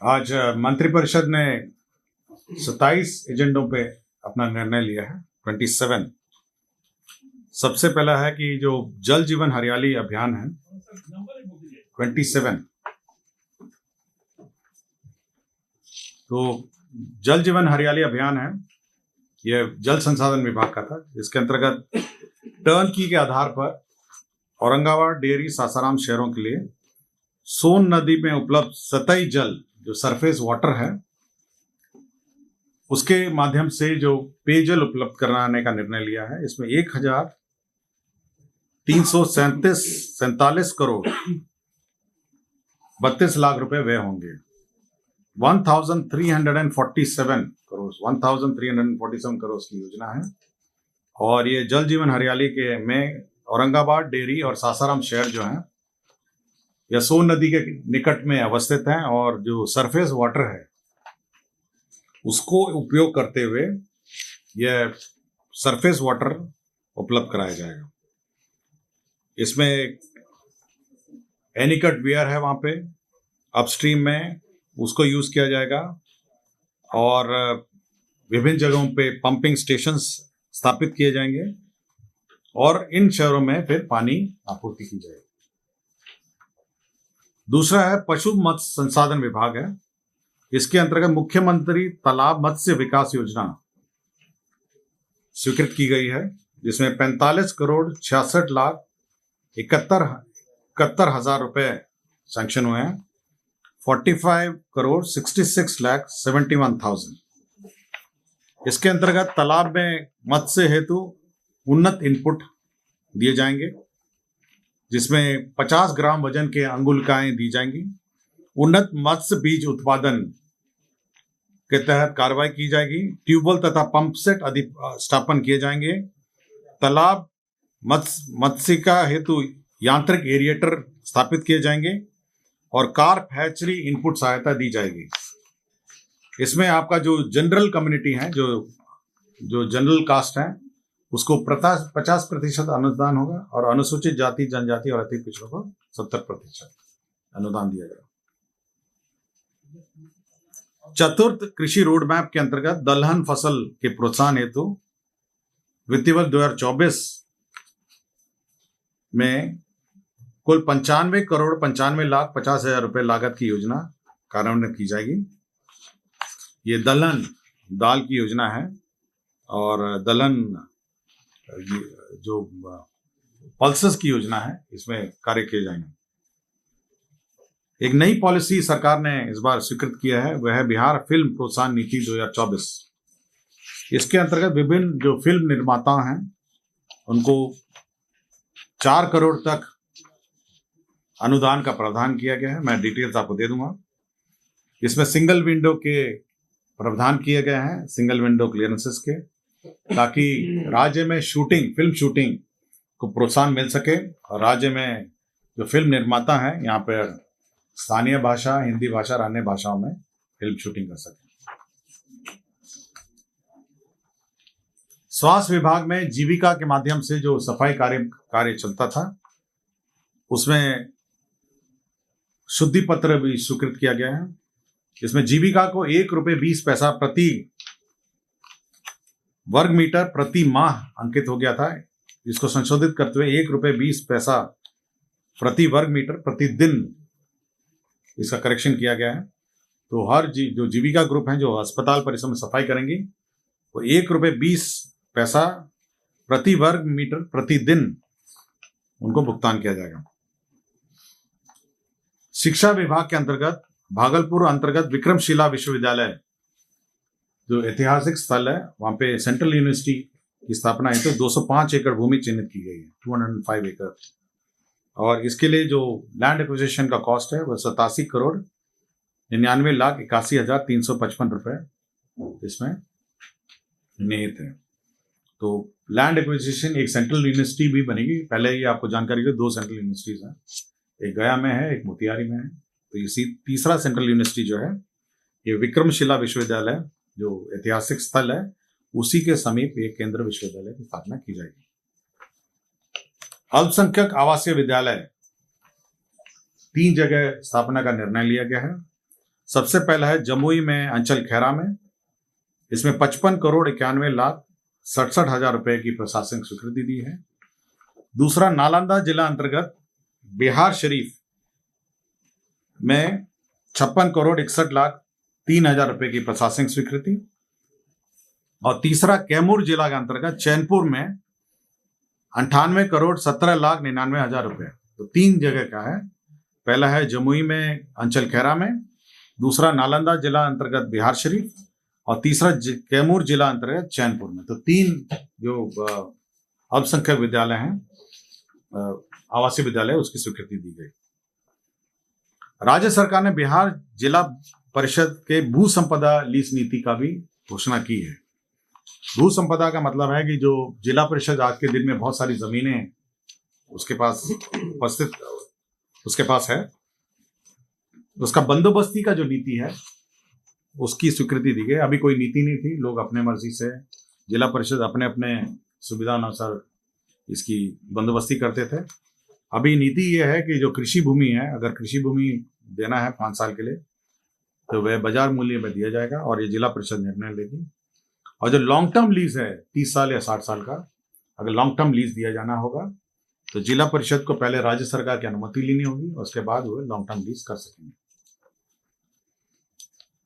आज मंत्रिपरिषद ने 27 एजेंडों पे अपना निर्णय लिया है। 27 सबसे पहला है कि जो जल जीवन हरियाली अभियान है 27। तो जल जीवन हरियाली अभियान है, यह जल संसाधन विभाग का था। इसके अंतर्गत टर्नकी के आधार पर औरंगाबाद, डेहरी, सासाराम शहरों के लिए सोन नदी में उपलब्ध सतही जल जो सरफेस वाटर है उसके माध्यम से जो पेयजल उपलब्ध कराने का निर्णय लिया है। इसमें 1,347 करोड़ 32 लाख रुपए व्यय होंगे। 1,347 करोड़ की योजना है और ये जल जीवन हरियाली के में औरंगाबाद, डेहरी और सासाराम शहर जो हैं यह सोन नदी के निकट में अवस्थित हैं और जो सरफेस वाटर है उसको उपयोग करते हुए यह सरफेस वाटर उपलब्ध कराया जाएगा। इसमें एनीकट वियर है, वहां पे अपस्ट्रीम में उसको यूज किया जाएगा और विभिन्न जगहों पे पंपिंग स्टेशंस स्थापित किए जाएंगे और इन शहरों में फिर पानी आपूर्ति की जाएगी। दूसरा है पशु मत्स्य संसाधन विभाग है। इसके अंतर्गत मुख्यमंत्री तालाब मत्स्य विकास योजना स्वीकृत की गई है, जिसमें 45 करोड़ 66 लाख 71 हजार रुपए सैंक्शन हुए हैं। 45 करोड़ 66 लाख 71,000। इसके अंतर्गत तालाब में मत्स्य हेतु उन्नत इनपुट दिए जाएंगे, जिसमें 50 ग्राम वजन के अंगुलिकाएं दी जाएंगी। उन्नत मत्स्य बीज उत्पादन के तहत कार्रवाई की जाएगी। ट्यूबवेल तथा पंप सेट आदि स्थापन किए जाएंगे। तालाब मत्स्यिका हेतु यांत्रिक एरिएटर स्थापित किए जाएंगे और कार्प हैचरी इनपुट सहायता दी जाएगी। इसमें आपका जो जनरल कम्युनिटी है, जो जनरल कास्ट है, उसको 50% अनुदान होगा और अनुसूचित जाति, जनजाति और अति पिछड़ों को 70% अनुदान दिया जाएगा। चतुर्थ कृषि रोड मैप के अंतर्गत दलहन फसल के प्रोत्साहन हेतु वित्तीय वर्ष 2024 में कुल 95 करोड़ 95 लाख 50 हजार रुपए लागत की योजना कार्यान्वित की जाएगी। ये दलहन दाल की योजना है और दलहन जो पल्सेस की योजना है, इसमें कार्य किए जाएंगे। एक नई पॉलिसी सरकार ने इस बार स्वीकृत किया है, वह है बिहार फिल्म प्रोत्साहन नीति 2024। इसके अंतर्गत विभिन्न जो फिल्म निर्माता हैं उनको 4 करोड़ तक अनुदान का प्रावधान किया गया है। मैं डिटेल्स आपको दे दूंगा। इसमें सिंगल विंडो के प्रावधान किए गए हैं, सिंगल विंडो क्लियरेंसेस के, ताकि राज्य में फिल्म शूटिंग को प्रोत्साहन मिल सके और राज्य में जो फिल्म निर्माता हैं यहाँ पर स्थानीय भाषा, हिंदी भाषा और अन्य भाषाओं में फिल्म शूटिंग कर सके। स्वास्थ्य विभाग में जीविका के माध्यम से जो सफाई कार्य चलता था, उसमें शुद्धि पत्र भी स्वीकृत किया गया है। इसमें जीविका को 1 रुपये 20 पैसा प्रति वर्ग मीटर प्रति माह अंकित हो गया था। इसको संशोधित करते हुए 1 रुपये 20 पैसा प्रति वर्ग मीटर प्रति दिन इसका करेक्शन किया गया है। तो हर जो जीविका ग्रुप हैं जो अस्पताल परिसर में सफाई करेंगी, वो 1 रुपये 20 पैसा प्रति वर्ग मीटर प्रति दिन उनको भुगतान किया जाएगा। शिक्षा विभाग के अंतर्गत भागलपुर अंतर्गत विक्रमशिला विश्वविद्यालय जो ऐतिहासिक स्थल है, वहां पे सेंट्रल यूनिवर्सिटी की स्थापना हेतु 205 एकड़ भूमि चिन्हित की गई है, 205 एकड़। और इसके लिए जो लैंड एक्विजिशन का कॉस्ट है वह 87 करोड़ 99 लाख 81,355 रुपए इसमें निहित है। तो लैंड एक्विजिशन, एक सेंट्रल यूनिवर्सिटी भी बनेगी। पहले ही आपको जानकारी है 2 सेंट्रल यूनिवर्सिटीज हैं, एक गया में है, एक मोतिहारी में है। तो इसी तीसरा सेंट्रल यूनिवर्सिटी जो है ये विक्रमशिला विश्वविद्यालय जो ऐतिहासिक स्थल है, उसी के समीप एक केंद्र विश्वविद्यालय की स्थापना की जाएगी। अल्पसंख्यक आवासीय विद्यालय 3 जगह स्थापना का निर्णय लिया गया है। सबसे पहला है जमुई में अंचल खैरा में, इसमें 55,91,67,000 रुपए की प्रशासनिक स्वीकृति दी है। दूसरा नालंदा जिला अंतर्गत बिहार शरीफ में 56,61,03,000 रुपए की प्रशासनिक स्वीकृति। और तीसरा कैमूर जिला के अंतर्गत चैनपुर में 98,17,99,000 रुपए। तो 3 जगह का है। पहला है जमुई में अंचल खैरा में, दूसरा नालंदा जिला अंतर्गत बिहार शरीफ, और तीसरा कैमूर जिला अंतर्गत चैनपुर में। तो 3 जो अल्पसंख्यक विद्यालय हैं, आवासीय विद्यालय, उसकी स्वीकृति दी गई। राज्य सरकार ने बिहार जिला परिषद के भू संपदा लीज नीति का भी घोषणा की है। भू संपदा का मतलब है कि जो जिला परिषद आज के दिन में बहुत सारी जमीनें उसके पास उपस्थित उसके पास है, उसका बंदोबस्ती का जो नीति है उसकी स्वीकृति दी गई। अभी कोई नीति नहीं थी, लोग अपने मर्जी से, जिला परिषद अपने अपने सुविधा अनुसार इसकी बंदोबस्ती करते थे। अभी नीति ये है कि जो कृषि भूमि है, अगर कृषि भूमि देना है 5 साल के लिए तो वह बाजार मूल्य में दिया जाएगा और ये जिला परिषद निर्णय लेगी। और जो लॉन्ग टर्म लीज है 30 साल या 60 साल का, अगर लॉन्ग टर्म लीज दिया जाना होगा तो जिला परिषद को पहले राज्य सरकार की अनुमति लेनी होगी और उसके बाद वो लॉन्ग टर्म लीज कर सकेंगे।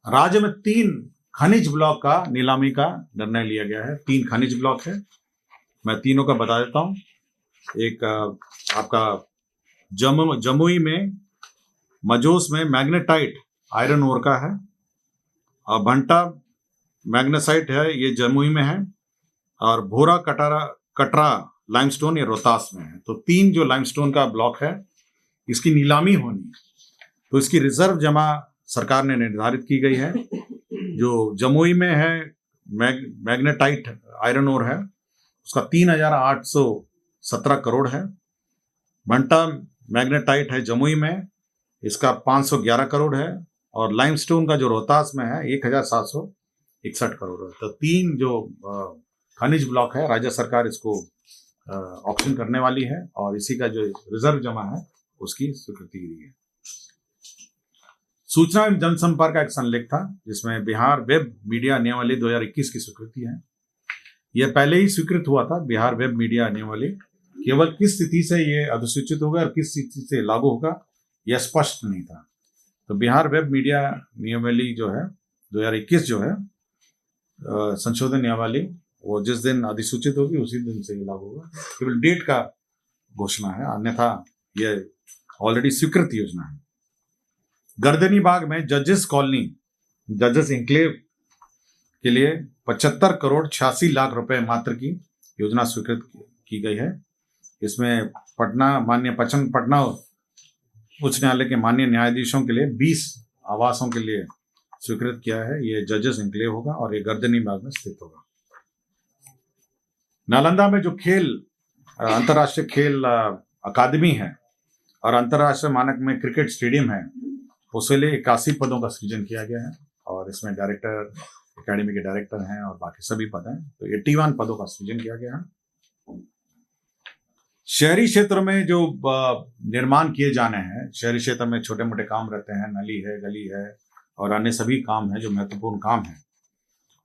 राज्य में 3 खनिज ब्लॉक का नीलामी का निर्णय लिया गया है। 3 खनिज ब्लॉक है, मैं तीनों का बता देता हूं। एक आपका जमुई में मजोस में मैग्नेटाइट आयरन ओर का है, और भंटा मैग्नेसाइट है, ये जमुई में है, और भोरा कटरा लाइमस्टोन ये रोहतास में है। तो 3 जो लाइमस्टोन का ब्लॉक है इसकी नीलामी होनी है, तो इसकी रिजर्व जमा सरकार ने निर्धारित की गई है। जो जमुई में है मैग्नेटाइट आयरन ओर है, उसका 3,817 करोड़ है। भंटा मैग्नेटाइट है जमुई में, इसका 511 करोड़ है, और लाइमस्टोन का जो रोहतास में है 1,761 करोड़ है। तो 3 जो खनिज ब्लॉक है, राज्य सरकार इसको ऑक्शन करने वाली है और इसी का जो रिजर्व जमा है उसकी स्वीकृति दी है। सूचना एवं जनसंपर्क का एक संलेख था जिसमें बिहार वेब मीडिया नियमावली 2021 की स्वीकृति है। यह पहले ही स्वीकृत हुआ था। बिहार वेब मीडिया नियमावली केवल किस स्थिति से यह अधिसूचित होगा और किस स्थिति से लागू होगा यह स्पष्ट नहीं था। तो बिहार वेब मीडिया नियमावली जो है 2021 जो है संशोधन नियमावली, वो जिस दिन अधिसूचित होगी उसी दिन से लागू होगा। केवल डेट का घोषणा है, अन्यथा यह ऑलरेडी स्वीकृत योजना है। गर्दनी बाग में जजेस कॉलोनी, जजेस इंक्लेव के लिए 75,86,00,000 रुपए मात्र की योजना स्वीकृत की गई है। इसमें पटना उच्च न्यायालय के माननीय न्यायाधीशों के लिए 20 आवासों के लिए स्वीकृत किया है। ये जजेस इंक्लेव होगा और ये गर्दनी बाग में स्थित होगा। नालंदा में जो अंतर्राष्ट्रीय खेल अकादमी है और अंतर्राष्ट्रीय मानक में क्रिकेट स्टेडियम है, उसके लिए 81 पदों का सृजन किया गया है और इसमें डायरेक्टर, एकेडमी के डायरेक्टर हैं और बाकी सभी पद हैं। तो 81 पदों का सृजन किया गया है। शहरी क्षेत्र में जो निर्माण किए जाने हैं, शहरी क्षेत्र में छोटे मोटे काम रहते हैं, नली है, गली है और अन्य सभी काम हैं जो महत्वपूर्ण काम है,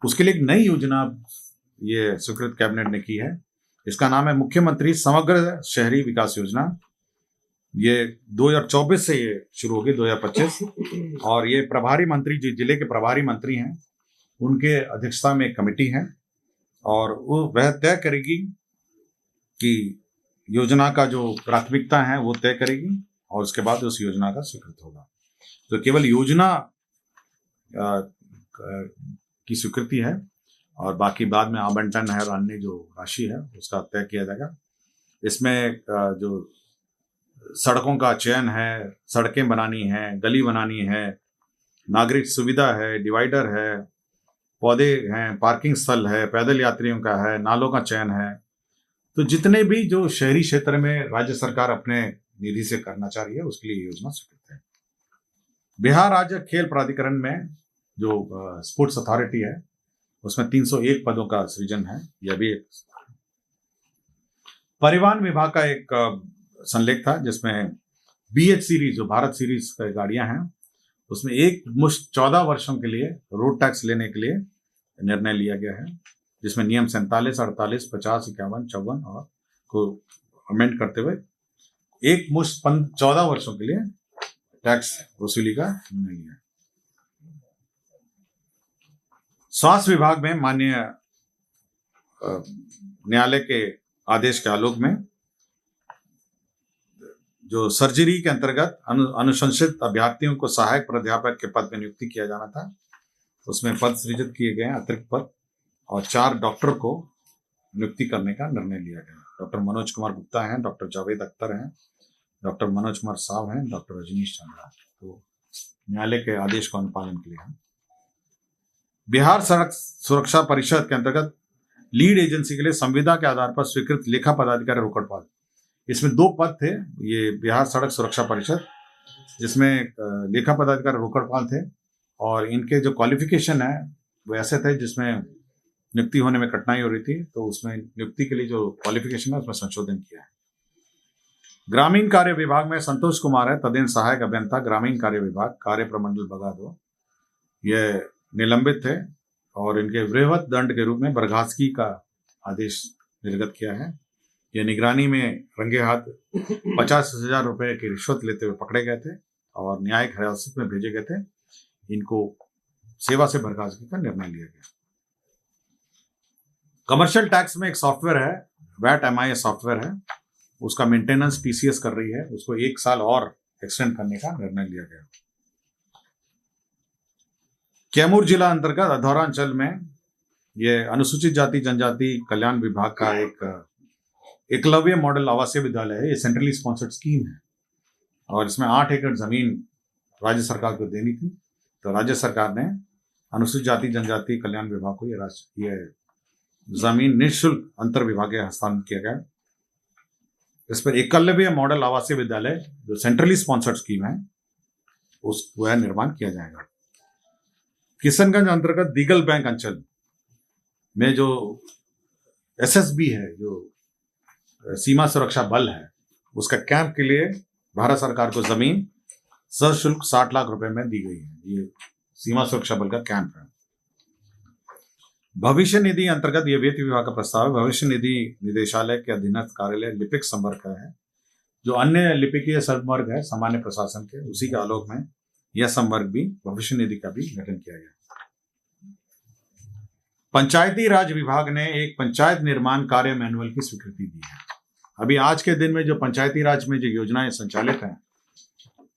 उसके लिए एक नई योजना ये स्वीकृत कैबिनेट ने की है। इसका नाम है मुख्यमंत्री समग्र शहरी विकास योजना। ये 2024 से ये शुरू होगी, 2025, और ये प्रभारी मंत्री जो जिले के प्रभारी मंत्री हैं उनके अध्यक्षता में एक कमेटी है और वह तय करेगी कि योजना का जो प्राथमिकता है वो तय करेगी और उसके बाद उस योजना का स्वीकृत होगा। तो केवल योजना की स्वीकृति है और बाकी बाद में आवंटन है और अन्य जो राशि है उसका तय किया जाएगा। इसमें जो सड़कों का चयन है, सड़कें बनानी है, गली बनानी है, नागरिक सुविधा है, डिवाइडर है, पौधे हैं, पार्किंग स्थल है, पैदल यात्रियों का है, नालों का चयन है। तो जितने भी जो शहरी क्षेत्र में राज्य सरकार अपने निधि से करना चाह रही है उसके लिए योजना स्वीकृत है। बिहार राज्य खेल प्राधिकरण में जो स्पोर्ट्स अथॉरिटी है उसमें 301 पदों का सृजन है। यह भी एक परिवहन विभाग का एक संलेख था जिसमें BH सीरीज जो भारत सीरीज की गाड़ियां हैं उसमें एक मुश्त 14 वर्षों के लिए रोड टैक्स लेने के लिए निर्णय लिया गया है, जिसमें नियम 47, 48, 50, 51, 54 और को अमेंड करते हुए एक मुश्त 14 वर्षों के लिए टैक्स वसूली का निर्णय लिया। स्वास्थ्य विभाग में माननीय न्यायालय के आदेश के आलोक में जो सर्जरी के अंतर्गत अनुशंसित अभ्यर्थियों को सहायक प्राध्यापक के पद में नियुक्ति किया जाना था, उसमें पद सृजित किए गए अतिरिक्त पद, और 4 डॉक्टर को नियुक्ति करने का निर्णय लिया गया। डॉक्टर मनोज कुमार गुप्ता हैं, डॉक्टर जावेद अख्तर हैं, डॉक्टर मनोज कुमार साव हैं, डॉक्टर रजनीश चंद्रा। तो न्यायालय के आदेश को अनुपालन के लिए हैं। बिहार सड़क सुरक्षा परिषद के अंतर्गत लीड एजेंसी के लिए संविदा के आधार पर स्वीकृत लेखा पदाधिकारी रोकड़पाल, इसमें 2 पद थे। ये बिहार सड़क सुरक्षा परिषद, जिसमें लेखा पदाधिकारी रोकड़पाल थे, और इनके जो क्वालिफिकेशन है वो ऐसे थे जिसमें नियुक्ति होने में कठिनाई हो रही थी, तो उसमें नियुक्ति के लिए जो क्वालिफिकेशन है उसमें संशोधन किया है। ग्रामीण कार्य विभाग में संतोष कुमार है तदीन सहायक अभियंता ग्रामीण कार्य विभाग, कार्य प्रमंडल बगादो, ये निलंबित थे और इनके वृहत दंड के रूप में बर्खास्तगी का आदेश निर्गत किया है। ये निगरानी में रंगे हाथ 50,000 रुपए की रिश्वत लेते हुए पकड़े गए थे और न्यायिक हिरासत में भेजे गए थे। इनको सेवा से बर्खास्तगी का निर्णय लिया गया। कमर्शियल टैक्स में एक सॉफ्टवेयर है, वैट MIS सॉफ्टवेयर है, उसका मेंटेनेंस TCS कर रही है, उसको 1 साल और एक्सटेंड करने का निर्णय लिया गया। कैमूर जिला अंतर्गत अधौरा अंचल में ये अनुसूचित जाति जनजाति कल्याण विभाग का एक एकलव्य मॉडल आवासीय विद्यालय है। ये सेंट्रली स्पॉन्सर्ड स्कीम है और इसमें 8 एकड़ जमीन राज्य सरकार को देनी थी, तो राज्य सरकार ने अनुसूचित जाति जनजाति कल्याण विभाग को ये जमीन निःशुल्क अंतर विभागीय हस्तांतरण किया गया। इस पर एकलव्य मॉडल आवासीय विद्यालय जो सेंट्रली स्पॉन्सर्ड स्कीम है उसका निर्माण किया जाएगा। किशनगंज अंतर्गत दीगल बैंक अंचल में जो SSB है, जो सीमा सुरक्षा बल है, उसका कैंप के लिए भारत सरकार को जमीन सशुल्क 60 लाख रुपए में दी गई है। ये सीमा सुरक्षा बल का कैंप है। भविष्य निधि अंतर्गत ये वित्त विभाग का प्रस्ताव है। भविष्य निधि निदेशालय के अधीनस्थ कार्यालय लिपिक संवर्ग का है, जो अन्य लिपिकीय संवर्ग है सामान्य प्रशासन के, उसी के आलोक में यह संवर्ग भी भविष्य निधि का भी गठन किया गया। पंचायती राज विभाग ने एक पंचायत निर्माण कार्य मैनुअल की स्वीकृति दी है। अभी आज के दिन में जो पंचायती राज में जो योजनाएं संचालित हैं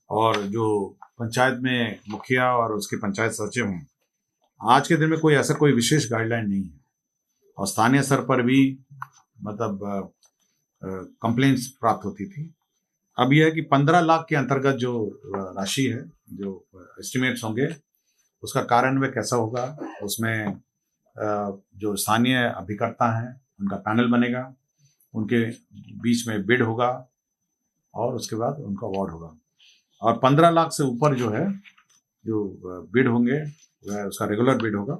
और जो पंचायत में मुखिया और उसके पंचायत सचिव हैं, आज के दिन में कोई ऐसा कोई विशेष गाइडलाइन नहीं है और स्थानीय स्तर पर भी मतलब कंप्लेंट्स प्राप्त होती थी। अब यह है कि 15 लाख के अंतर्गत जो राशि है, जो एस्टिमेट्स होंगे, उसका कार्यान्वयन कैसा होगा, उसमें जो स्थानीय अभिकर्ता हैं उनका पैनल बनेगा, उनके बीच में बिड होगा और उसके बाद उनका अवार्ड होगा। और 15 लाख से ऊपर जो है जो बिड होंगे वह उसका रेगुलर बिड होगा।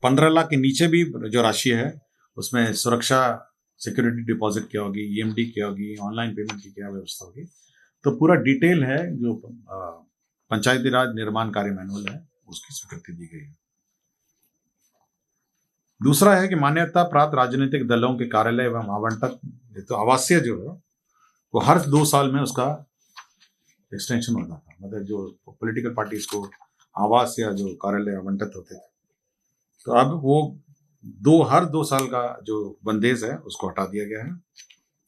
15 लाख के नीचे भी जो राशि है उसमें सुरक्षा सिक्योरिटी डिपॉजिट क्या होगी, EMD क्या होगी, ऑनलाइन पेमेंट की क्या व्यवस्था होगी, तो पूरा डिटेल है जो पंचायती राज निर्माण कार्य मैनुअल है उसकी स्वीकृति दी गई है। दूसरा है कि मान्यता प्राप्त राजनीतिक दलों के कार्यालय एवं आवंटन, तो आवासीय जो है वो हर 2 साल में उसका एक्सटेंशन होता था। मतलब जो पॉलिटिकल पार्टीज को आवास या जो कार्यालय आवंटित होते थे, तो अब वो हर 2 साल का जो बंदेज है उसको हटा दिया गया है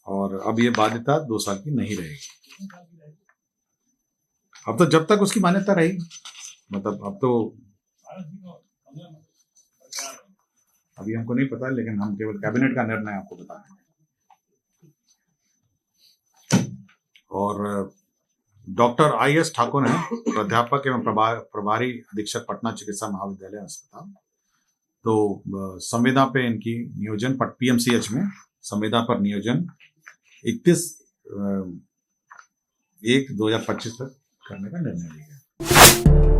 और अब ये बाध्यता 2 साल की नहीं रहेगी। अब तो जब तक उसकी मान्यता रहेगी, मतलब अब तो अभी हमको नहीं पता, लेकिन हम केवल कैबिनेट का निर्णय आपको बता रहे हैं। और डॉक्टर IS ठाकुर हैं, प्राध्यापक एवं प्रभारी अधीक्षक पटना चिकित्सा महाविद्यालय अस्पताल। तो संविदा पे इनकी नियोजन PMCH में संविदा पर नियोजन 31/1/2025 तक करने का निर्णय लिया गया।